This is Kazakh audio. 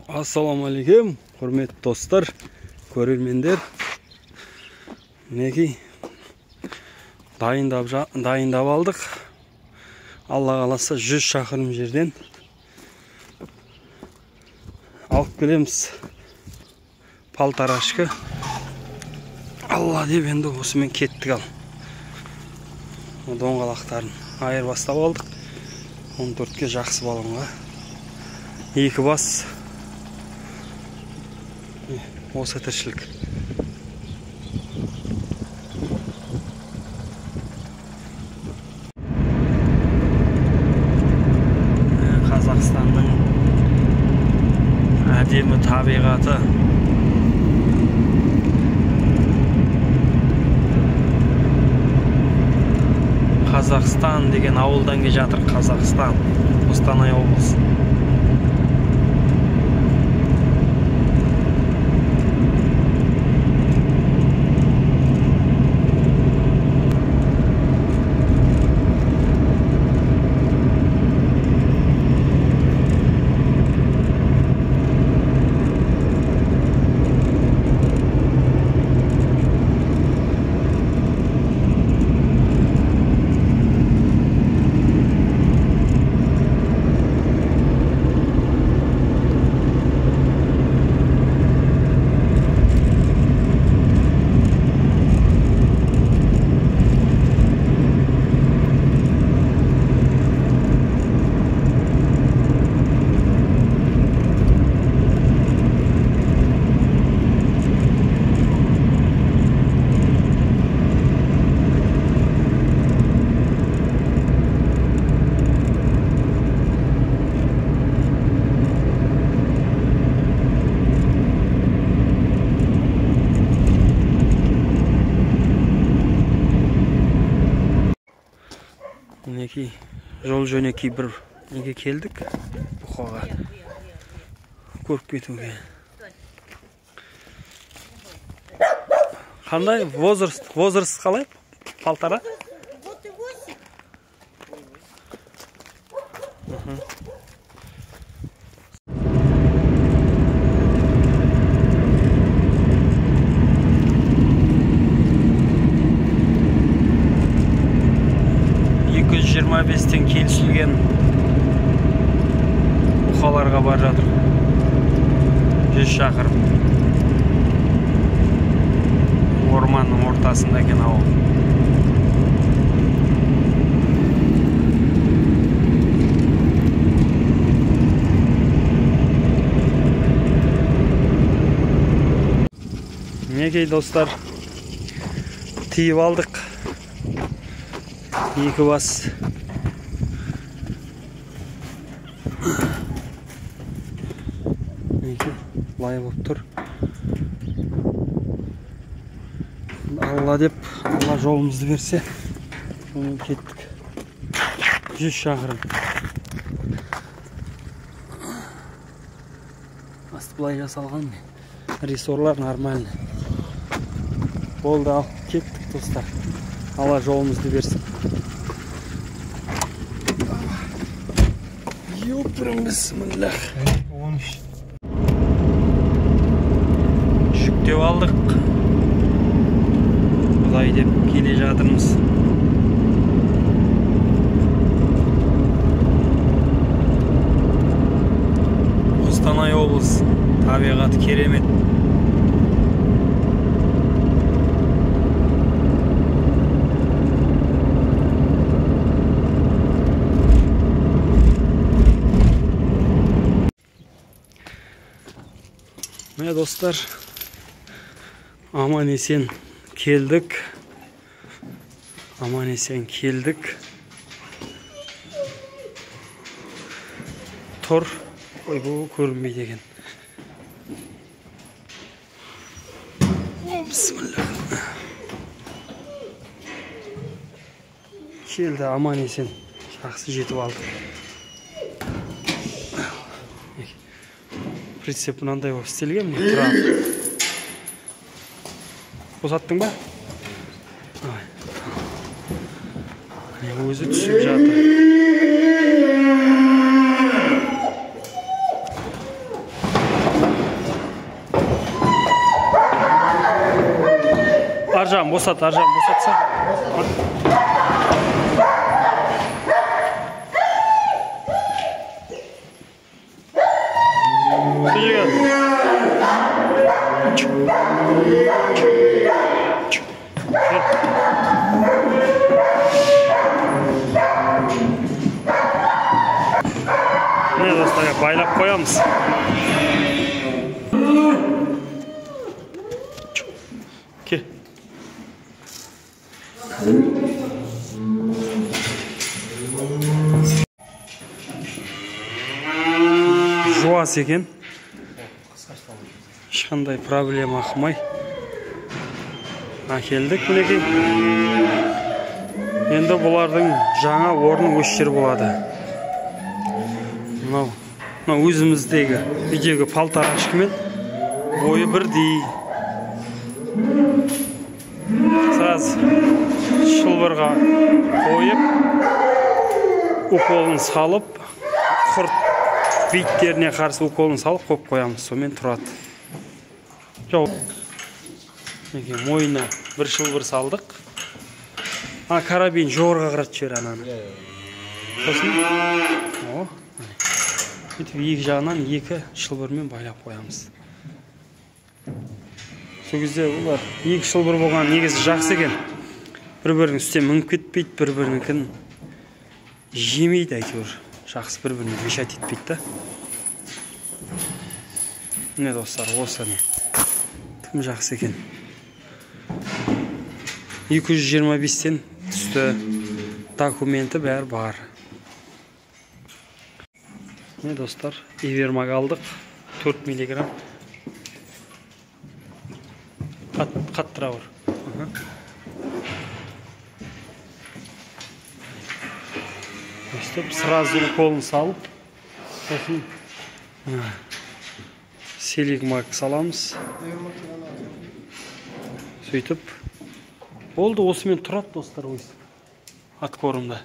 Ассаламалейкум, құрметті достар, көрермендер. Мінекей дайындап алдық. Алла қаласа 100 шақырым жерден алып келеміз палтарашка. Алла деп енді осымен кеттік ал. Доңғалақтарын айырбастап алдық. 14-ке жақсы балонға. 2 бас. Осы тіршілік. Қазақстанның әдемі табиғаты. Қазақстан деген ауылдан келе жатыр. Қазақстан, Қостанай облысы. Мінекей жол жөнекей бір неге келдік бұқаға көріп кетуге. Қандай возраст қалай палтара? Бестен келісілген бұқаларға бар жатыр. 100 шақырым. Орманның ортасында екен ауыл. Мінекей достар, тиіп алдық. 2 бас. Лай болып тұр. Алла деп, Алла жолымызды берсе, кеттік. 100 шақырым. Асты бұлай жасалған. Ресорлар нормальный. Болды, ал кеттік достар. Алла жолымызды берсін. Ёпырым, бісміллах. Жүктеп алдық. Бұлай деп келе жатырмыз. Қостанай облысы. Табиғаты керемет. Міне достар, аман есен келдік. Аман есен келдік. Тұр. Ой, бұл көрінбейді екен. Бісміллах. Келді, аман есен. Жақсы жетіп алдық. Прицеп мынандай болып істелген, тұрады. Қосаттың ба? Өзі түсіп жатыр. Аржан босатса. Ne dostlar, байлап koyamız. Ki. Жуас екен. Ешқандай проблема қылмай әкелдік мінекей. Енді бұлардың жаңа орны осы жер болады. Мынау өзіміздегі үйдегі палтарашкымен бойы бірдей. Сразу шылбырға қойып, уколын салып, құрт биттеріне қарсы уколын салып қойып қоямыз. Сонымен тұрады. Жоқ. Мойына бір шылбыр салдық. Карабин жоғырға қаратып жібер ананы. Сосын екі жағынан екі шылбырмен байлап қоямыз. Сол кезде олар екі шылбыр болған негізі жақсы екен. Бір-бірінің үстіне мініп кетпейді, бір-бірінікін жемейді әйтеуір. Жақсы бір-біріне мешать етпейді да. Міне достар, осы не. Тым жақсы екен. 225-тен түсті документі бәрі бар. Міне достар, Ивермаг алдық. 4 миллиграмм. Қаттыра бар. Өстіп, сразу уколын салып, сосын Селигмаг саламыз. Сөйтіп, болды осымен тұрады достар, өстіп. Аткорымда.